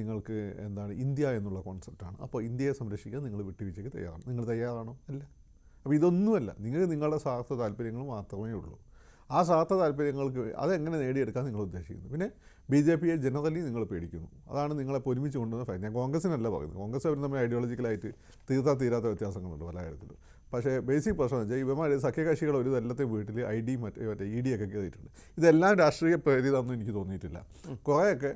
നിങ്ങൾക്ക് എന്താണ് ഇന്ത്യ എന്നുള്ള കോൺസെപ്റ്റാണ്. അപ്പോൾ ഇന്ത്യയെ സംരക്ഷിക്കാൻ നിങ്ങൾ വിട്ടുവീഴ്ചയ്ക്ക് തയ്യാറാണ്. നിങ്ങൾ തയ്യാറാണോ? അല്ല. അപ്പോൾ ഇതൊന്നുമല്ല, നിങ്ങളുടെ സ്വാർത്ഥ താല്പര്യങ്ങൾ മാത്രമേ ഉള്ളൂ. ആ സ്വാർത്ഥ താല്പര്യങ്ങൾക്ക് അതെങ്ങനെ നേടിയെടുക്കാൻ നിങ്ങൾ ഉദ്ദേശിക്കുന്നു. പിന്നെ BJPയെ ജനറലി നിങ്ങൾ പേടിക്കുന്നു. അതാണ് നിങ്ങളെ ഒരുമിച്ച് കൊണ്ടുവന്ന ഫൈൻ. ഞാൻ കോൺഗ്രസിനല്ല പറയുന്നത്. കോൺഗ്രസ് അവർ തമ്മിൽ ഐഡിയോളജിക്കലായിട്ട് തീരാത്ത വ്യത്യാസങ്ങളുണ്ട് പല കാര്യത്തിലും. പക്ഷേ ബേസിക് പ്രശ്നം എന്ന് വെച്ചാൽ ഇവന്മാർ സഖ്യകക്ഷികൾ ഒരു എല്ലാത്തെ വീട്ടിൽ ID മറ്റേ ED ഒക്കെ കയറിയിട്ടുണ്ട്. ഇതെല്ലാം രാഷ്ട്രീയ പ്രേരിതമെന്ന് എനിക്ക് തോന്നിയിട്ടില്ല. കുറേയൊക്കെ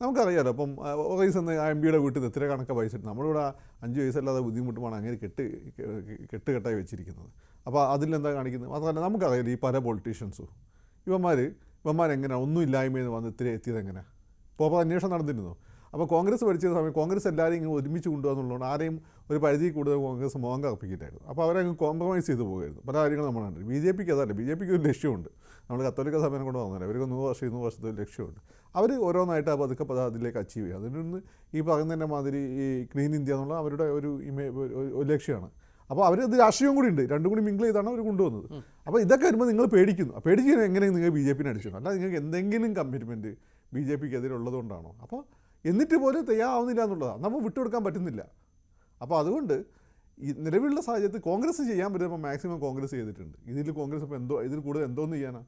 നമുക്കറിയാമല്ലോ. അപ്പം റീസൺ MPയുടെ വീട്ടിൽ എത്ര കണക്ക പൈസ ഇട്ട് നമ്മളിവിടെ 5 വയസ്സല്ലാതെ ബുദ്ധിമുട്ടുമാണ് അങ്ങനെ കെട്ടായി വെച്ചിരിക്കുന്നത്. അപ്പോൾ അതിലെന്താ കാണിക്കുന്നത്? മാത്രമല്ല നമുക്കറിയാലോ ഈ പല പൊളിറ്റീഷ്യൻസും ഇവന്മാരെങ്ങനെയാണ് ഒന്നും ഇല്ലായ്മയെന്ന് വന്ന് ഇത്ര എത്തിയത് എങ്ങനെയാണ്? ഇപ്പോൾ അന്വേഷണം നടന്നിരുന്നു. അപ്പോൾ കോൺഗ്രസ് ഭരിച്ച സമയം കോൺഗ്രസ് എല്ലാവരെയും ഇങ്ങനെ ഒരുമിച്ച് കൊണ്ടുപോകുന്നുള്ളതുകൊണ്ട് ആരെയും ഒരു പരിധി കൂടുതൽ കോൺഗ്രസ് മോഹം കറപ്പിക്കില്ലായിരുന്നു. അപ്പോൾ അവരങ്ങ് കോംപ്രമൈസ് ചെയ്ത് പോകുമായിരുന്നു. പല കാര്യങ്ങളും നമ്മൾ കണ്ടു. BJPക്ക് അതല്ല. BJPക്ക് ഒരു ലക്ഷ്യമുണ്ട്. നമ്മൾ കത്തോലിക്ക സഭയെ കൊണ്ട് വന്നില്ല. അവർക്ക് 100 വർഷത്തെ ഒരു ലക്ഷ്യമുണ്ട്. അവർ ഓരോന്നായിട്ട് പതുക്കെ അതിലേക്ക് അച്ചീവ് ചെയ്യുക. അതിൽ നിന്ന് ഈ പറയുന്നതിൻ്റെ മാതിരി ഈ ക്ലീൻ ഇന്ത്യ എന്നുള്ള അവരുടെ ഒരു ലക്ഷ്യമാണ്. അപ്പോൾ അവരത് രാഷ്ട്രീയവും കൂടി ഉണ്ട്. രണ്ടും കൂടി മിങ്കിൾ ചെയ്താണ് അവർ കൊണ്ടുവന്നത്. അപ്പോൾ ഇതൊക്കെ വരുമ്പോൾ നിങ്ങൾ പേടിക്കുന്നു. പേടിക്കുന്നത് എങ്ങനെയാണ് നിങ്ങൾ BJPനെ അടിച്ചിട്ടുണ്ട്? അല്ല, നിങ്ങൾക്ക് എന്തെങ്കിലും കമ്മിറ്റ്മെൻറ്റ് BJPക്ക് എതിരുള്ളതുകൊണ്ടാണോ? അപ്പോൾ എന്നിട്ട് പോലും തയ്യാറാവുന്നില്ല എന്നുള്ളതാണ്. നമ്മൾ വിട്ടുകൊടുക്കാൻ പറ്റുന്നില്ല. അപ്പോൾ അതുകൊണ്ട് ഈ നിലവിലുള്ള സാഹചര്യത്തിൽ കോൺഗ്രസ് ചെയ്യാൻ പറ്റുമ്പോൾ മാക്സിമം കോൺഗ്രസ് ചെയ്തിട്ടുണ്ട്. കോൺഗ്രസ് ഇപ്പോൾ ഇതിൽ കൂടുതൽ എന്തോന്ന് ചെയ്യാനാണ്?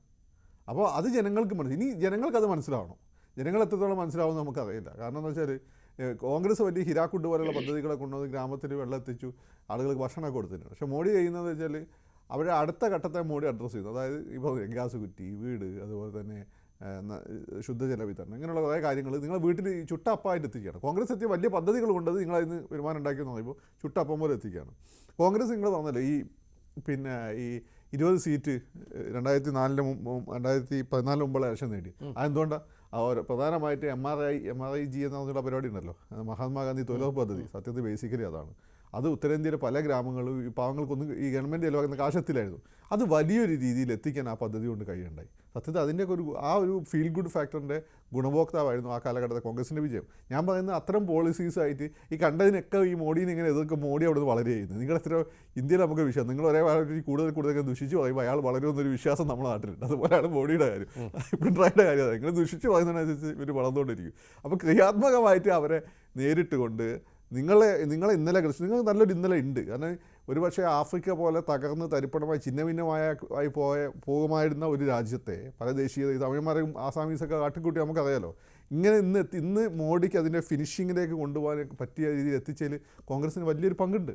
അപ്പോൾ അത് ജനങ്ങൾക്ക് ഇനി ജനങ്ങൾക്കത് മനസ്സിലാവണം. ജനങ്ങൾ എത്രത്തോളം മനസ്സിലാവുമെന്ന് നമുക്കറിയില്ല. കാരണം എന്ന് വെച്ചാൽ കോൺഗ്രസ് വലിയ ഹിരാക്കുഡ് പോലെയുള്ള പദ്ധതികളെ കൊണ്ടുവന്ന് ഗ്രാമത്തിൽ വെള്ളം എത്തിച്ചു, ആളുകൾക്ക് ഭക്ഷണമൊക്കെ കൊടുത്തിട്ടുണ്ട്. പക്ഷേ മോഡി ചെയ്യുന്നത് വെച്ചാൽ അവരുടെ അടുത്ത ഘട്ടത്തെ മോഡി അഡ്രസ്സ് ചെയ്യുന്നു. അതായത് ഇപ്പോൾ ഗ്യാസ് കുറ്റി, വീട്, അതുപോലെ തന്നെ ശുദ്ധജല വിതരണം, ഇങ്ങനെയുള്ള കുറേ കാര്യങ്ങൾ നിങ്ങൾ വീട്ടിൽ ചുട്ടപ്പമായിട്ട് എത്തിക്കുകയാണ്. കോൺഗ്രസ് എത്തിയ വലിയ പദ്ധതികൾ കൊണ്ടത് നിങ്ങളതിന് വരുമാനം ഉണ്ടാക്കിയെന്ന് പറയുമ്പോൾ ചുട്ടപ്പം പോലെ എത്തിക്കുകയാണ്. കോൺഗ്രസ് നിങ്ങൾ പറഞ്ഞല്ലോ ഈ 20 സീറ്റ് 2014 മുമ്പുള്ള ഇലക്ഷൻ നേടി. അതെന്തുകൊണ്ടാണ്? പ്രധാനമായിട്ട് MRIG എന്ന് പറഞ്ഞുള്ള പരിപാടി ഉണ്ടല്ലോ, മഹാത്മാഗാന്ധി തൊഴിലുറപ്പ് പദ്ധതി. സത്യത്തിൽ ബേസിക്കലി അതാണ്. അത് ഉത്തരേന്ത്യയിലെ പല ഗ്രാമങ്ങളും ഈ പാവങ്ങൾക്കൊന്നും ഈ ഗവൺമെൻറ് ചിലവാക്കുന്ന കാശത്തിലായിരുന്നു. അത് വലിയൊരു രീതിയിൽ എത്തിക്കാൻ ആ പദ്ധതി കൊണ്ട് കഴിയുണ്ടായി. സത്യത്തിൽ അതിൻ്റെയൊക്കെ ഒരു ഫീൽ ഗുഡ് ഫാക്ടറിൻ്റെ ഗുണഭോക്താവായിരുന്നു ആ കാലഘട്ടത്തെ കോൺഗ്രസിൻ്റെ വിജയം. ഞാൻ പറയുന്നത് അത്തരം പോളിസീസായിട്ട് ഈ കണ്ടതിനൊക്കെ ഈ മോഡീനെ ഇങ്ങനെ എതിർക്കും. മോഡി അവിടെ നിന്ന് വളരെ ചെയ്യുന്നത്. നിങ്ങളെത്ര ഇന്ത്യയിൽ നമുക്ക് വിശ്വാസം, നിങ്ങൾ ഒരേ കൂടുതൽ ദുഷിച്ച് പറയുമ്പോൾ അയാൾ വളരുമെന്നൊരു വിശ്വാസം നമ്മുടെ നാട്ടിലുണ്ട്. അതുപോലെയാണ് മോഡിയുടെ കാര്യം, പിണറായിയുടെ കാര്യം. നിങ്ങൾ ദുഷിച്ച് പറയുന്നതിനനുസരിച്ച് ഇവർ വളർന്നുകൊണ്ടിരിക്കും. അപ്പോൾ ക്രിയാത്മകമായിട്ട് അവരെ നേരിട്ട് കൊണ്ട് നിങ്ങളെ ഇന്നലെ നിങ്ങൾ നല്ലൊരു ഇന്നലെ ഉണ്ട്. കാരണം ഒരുപക്ഷെ ആഫ്രിക്ക പോലെ തകർന്ന് തരിപ്പണമായി പോകുമായിരുന്ന ഒരു രാജ്യത്തെ പല ദേശീയത തമിഴന്മാരും ആസാമീസൊക്കെ കാട്ടിക്കൂട്ടി നമുക്കറിയാലോ. ഇങ്ങനെ ഇന്ന് മോഡിക്ക് അതിൻ്റെ ഫിനിഷിങ്ങിലേക്ക് കൊണ്ടുപോകാൻ പറ്റിയ രീതിയിൽ എത്തിച്ചതിൽ കോൺഗ്രസിന് വലിയൊരു പങ്കുണ്ട്.